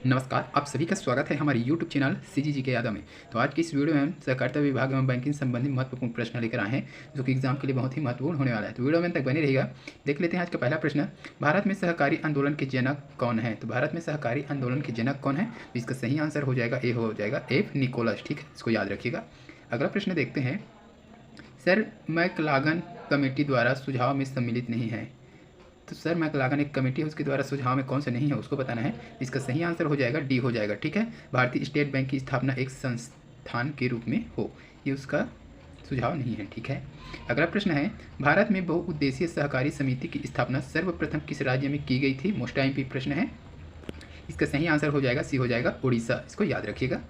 नमस्कार, आप सभी का स्वागत है हमारे YouTube चैनल सीजीजी के यादव में। तो आज की इस वीडियो में हम सहकारिता विभाग एवं बैंकिंग संबंधी महत्वपूर्ण प्रश्न लेकर आए हैं, जो कि एग्जाम के लिए बहुत ही महत्वपूर्ण होने वाला है। तो वीडियो में तक बने रहिएगा। देख लेते हैं आज का पहला प्रश्न। भारत में सहकारी आंदोलन के जनक कौन है? तो भारत में सहकारी आंदोलन के जनक कौन है? तो इसका सही आंसर हो जाएगा ए, हो जाएगा एफ निकोलस। ठीक है, इसको याद रखिएगा। अगला प्रश्न देखते हैं। सर मैकलागन कमेटी द्वारा सुझाव में सम्मिलित नहीं है। तो सर मैकलागन एक कमेटी है, उसके द्वारा सुझाव में कौन सा नहीं है उसको बताना है। इसका सही आंसर हो जाएगा डी, हो जाएगा। ठीक है, भारतीय स्टेट बैंक की स्थापना एक संस्थान के रूप में हो, ये उसका सुझाव नहीं है। ठीक है, अगला प्रश्न है। भारत में बहुउद्देशीय सहकारी समिति की स्थापना सर्वप्रथम किस राज्य में की गई थी? मोस्ट टाइम प्रश्न है। इसका सही आंसर हो जाएगा सी, हो जाएगा उड़ीसा। इसको याद रखिएगा।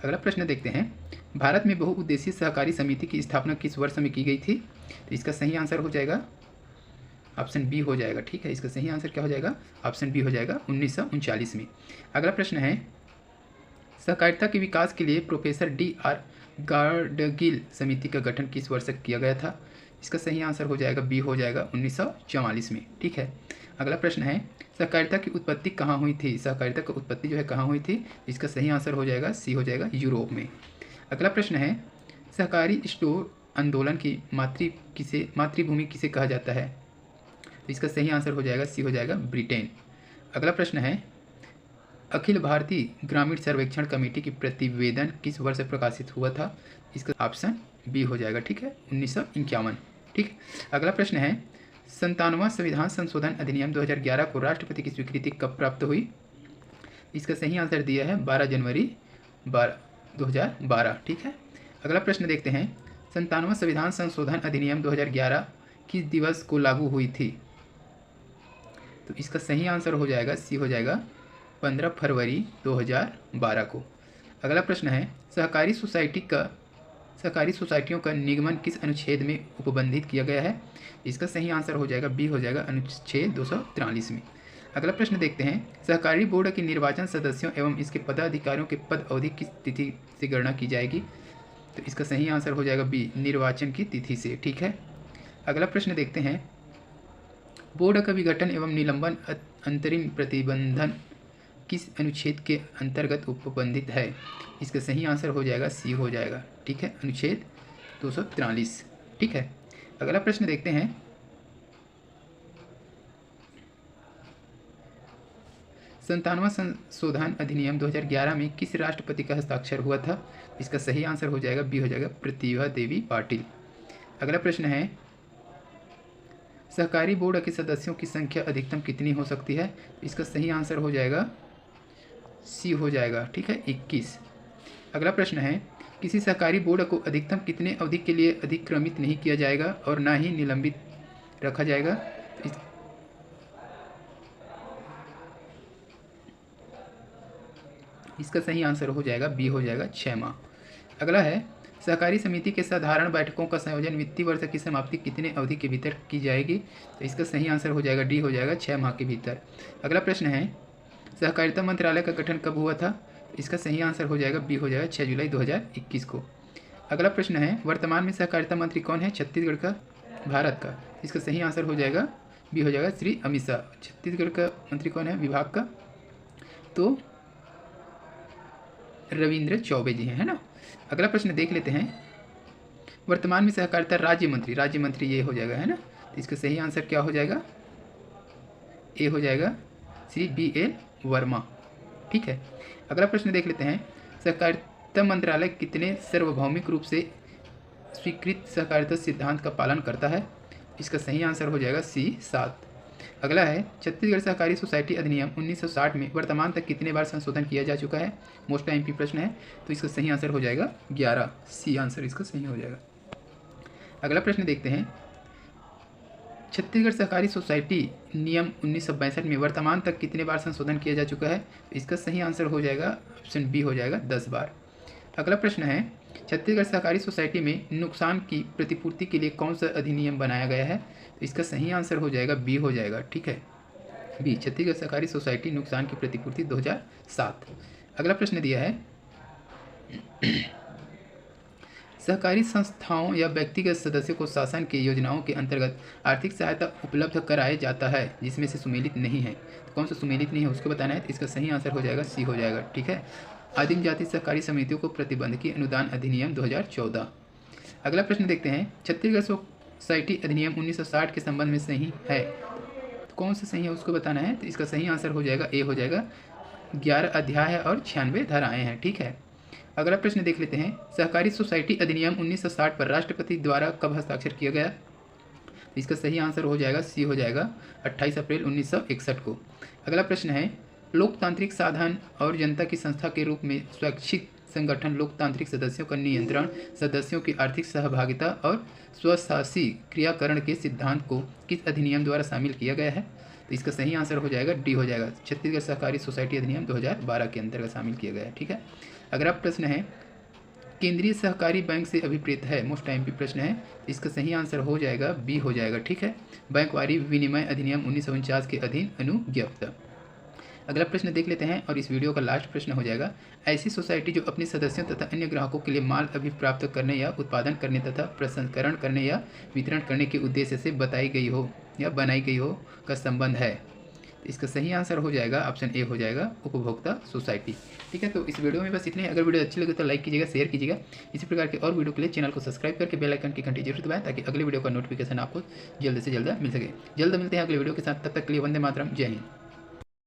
अगला प्रश्न देखते हैं। भारत में बहुउद्देशीय सहकारी समिति की स्थापना किस वर्ष में की गई थी? तो इसका सही आंसर हो जाएगा ऑप्शन बी, हो जाएगा। ठीक है, इसका सही आंसर क्या हो जाएगा? ऑप्शन बी हो जाएगा 1939 में। अगला प्रश्न है। सहकारिता के विकास के लिए प्रोफेसर D.R. गाडगिल समिति का गठन किस वर्ष किया गया था? इसका सही आंसर हो जाएगा बी, हो जाएगा 1944 में। ठीक है, अगला प्रश्न है। सहकारिता की उत्पत्ति कहाँ हुई थी? सहकारिता की उत्पत्ति जो है कहाँ हुई थी? इसका सही आंसर हो जाएगा सी, हो जाएगा यूरोप में। अगला प्रश्न है। सहकारी स्टोर आंदोलन की मातृभूमि किसे कहा जाता है? इसका सही आंसर हो जाएगा सी, हो जाएगा ब्रिटेन। अगला प्रश्न है। अखिल भारतीय ग्रामीण सर्वेक्षण कमेटी की प्रतिवेदन किस वर्ष प्रकाशित हुआ था? इसका ऑप्शन बी हो जाएगा। ठीक है, 1951। ठीक, अगला प्रश्न है। 57वां संविधान संशोधन अधिनियम 2011 को राष्ट्रपति की स्वीकृति कब प्राप्त हुई? इसका सही आंसर दिया है 12 जनवरी 2012। ठीक है, अगला प्रश्न देखते हैं। 57वां संविधान संशोधन अधिनियम 2011 किस दिवस को लागू हुई थी? तो इसका सही आंसर हो जाएगा सी, हो जाएगा 15 फरवरी 2012 को। अगला प्रश्न है। सहकारी सोसाइटियों का निगमन किस अनुच्छेद में उपबंधित किया गया है? इसका सही आंसर हो जाएगा बी, हो जाएगा अनुच्छेद 243 में। अगला प्रश्न देखते हैं। सहकारी बोर्ड के निर्वाचन सदस्यों एवं इसके पदाधिकारियों के पद अवधि किस तिथि से गणना की जाएगी? तो इसका सही आंसर हो जाएगा बी, निर्वाचन की तिथि से। ठीक है, अगला प्रश्न देखते हैं। बोर्ड का विघटन एवं निलंबन अंतरिम प्रतिबंधन किस अनुच्छेद के अंतर्गत उपबंधित है? इसका सही आंसर हो जाएगा सी, हो जाएगा। ठीक है, अनुच्छेद 243। ठीक है, अगला प्रश्न देखते हैं। संतानवा संशोधन अधिनियम 2011 में किस राष्ट्रपति का हस्ताक्षर हुआ था? इसका सही आंसर हो जाएगा बी, हो जाएगा प्रतिभा देवी पाटिल। अगला प्रश्न है। सहकारी बोर्ड के सदस्यों की संख्या अधिकतम कितनी हो सकती है? इसका सही आंसर हो जाएगा सी, हो जाएगा। ठीक है, 21। अगला प्रश्न है। किसी सहकारी बोर्ड को अधिकतम कितने अवधि के लिए अधिक्रमित नहीं किया जाएगा और ना ही निलंबित रखा जाएगा? इसका सही आंसर हो जाएगा बी, हो जाएगा 6 माह। अगला है। सहकारी समिति के साधारण बैठकों का संयोजन वित्तीय वर्ष की समाप्ति कितने अवधि के भीतर की जाएगी? तो इसका सही आंसर हो जाएगा डी, हो जाएगा 6 माह के भीतर। अगला प्रश्न है। सहकारिता मंत्रालय का गठन कब हुआ था? इसका सही आंसर हो जाएगा बी, हो जाएगा 6 जुलाई 2021 को। अगला प्रश्न है। वर्तमान में सहकारिता मंत्री कौन है छत्तीसगढ़ का, भारत का? इसका सही आंसर हो जाएगा बी, हो जाएगा श्री अमित शाह। छत्तीसगढ़ का मंत्री कौन है विभाग का? तो रविंद्र चौबे जी हैं, है ना। अगला प्रश्न देख लेते हैं। वर्तमान में सहकारिता राज्य मंत्री ये हो जाएगा, है ना। तो इसका सही आंसर क्या हो जाएगा? ए हो जाएगा श्री BL वर्मा। ठीक है, अगला प्रश्न देख लेते हैं। सहकारिता मंत्रालय कितने सार्वभौमिक रूप से स्वीकृत सहकारिता सिद्धांत का पालन करता है? इसका सही आंसर हो जाएगा सी, 7। अगला है। छत्तीसगढ़ सहकारी सोसाइटी अधिनियम 1960 में वर्तमान तक कितने बार संशोधन किया जा चुका है? मोस्ट टाइम प्रश्न है, तो इसका सही आंसर हो जाएगा 11, सी आंसर इसका सही हो जाएगा। अगला प्रश्न देखते हैं। छत्तीसगढ़ सहकारी सोसाइटी नियम 1962 में वर्तमान तक कितने बार संशोधन किया जा चुका है? तो इसका सही आंसर हो जाएगा ऑप्शन बी, हो जाएगा 10 बार। अगला प्रश्न है। छत्तीसगढ़ सहकारी सोसाइटी में नुकसान की प्रतिपूर्ति के लिए कौन सा अधिनियम बनाया गया है? तो इसका सही आंसर हो जाएगा बी, हो जाएगा। ठीक है, बी, छत्तीसगढ़ सहकारी सोसाइटी नुकसान की प्रतिपूर्ति 2007। अगला प्रश्न दिया है। सहकारी संस्थाओं या व्यक्तिगत सदस्यों को शासन की योजनाओं के अंतर्गत आर्थिक सहायता उपलब्ध कराया जाता है जिसमें से सुमेलित नहीं है। तो कौन सा सुमेलित नहीं है उसको बताना है। तो इसका सही आंसर हो जाएगा सी हो जाएगा। ठीक है। आदिम जाति सहकारी समितियों को प्रतिबंधकीय अनुदान अधिनियम 2014। अगला प्रश्न देखते हैं। छत्तीसगढ़ सोसाइटी अधिनियम 1960 के संबंध में सही है। तो कौन सा सही है उसको बताना है। तो इसका सही आंसर हो जाएगा ए हो जाएगा। 11 अध्याय है और 96 धाराएं हैं। ठीक है। अगला प्रश्न देख लेते हैं। सहकारी सोसाइटी अधिनियम 1960 पर राष्ट्रपति द्वारा कब हस्ताक्षर किया गया। तो इसका सही आंसर हो जाएगा सी हो जाएगा 28 अप्रैल 1961 को। अगला प्रश्न है। लोकतांत्रिक साधन और जनता की संस्था के रूप में स्वैच्छिक संगठन लोकतांत्रिक सदस्यों का नियंत्रण, सदस्यों की आर्थिक सहभागिता और स्वशासी क्रियाकरण के सिद्धांत को किस अधिनियम द्वारा शामिल किया गया है। तो इसका सही आंसर हो जाएगा डी हो जाएगा। छत्तीसगढ़ सहकारी सोसाइटी अधिनियम 2012 के अंतर्गत शामिल किया गया है। ठीक है। अगला प्रश्न है। केंद्रीय सहकारी बैंक से अभिप्रेत है। मोस्ट टाइम भी प्रश्न है। इसका सही आंसर हो जाएगा बी हो जाएगा। ठीक है। बैंकवारी विनिमय अधिनियम 1949 के अधीन अनुज्ञप्त। अगला प्रश्न देख लेते हैं और इस वीडियो का लास्ट प्रश्न हो जाएगा। ऐसी सोसाइटी जो अपने सदस्यों तथा अन्य ग्राहकों के लिए माल अभिप्राप्त करने या उत्पादन करने तथा प्रसंस्करण करने या वितरण करने के उद्देश्य से बताई गई हो या बनाई गई हो का संबंध है। तो इसका सही आंसर हो जाएगा ऑप्शन ए हो जाएगा उपभोक्ता सोसाइटी। ठीक है। तो इस वीडियो में बस इतने। अगर वीडियो अच्छी लगे तो लाइक कीजिएगा, शेयर कीजिएगा। इसी प्रकार के और वीडियो के लिए चैनल को सब्सक्राइब करके बेल आइकन की घंटी जरूर दबाएं ताकि अगले वीडियो का नोटिफिकेशन आपको जल्द से जल्द मिल सके। जल्द मिलते हैं अगले वीडियो के साथ। तब तक के लिए वंदे मातरम। जय हिंद।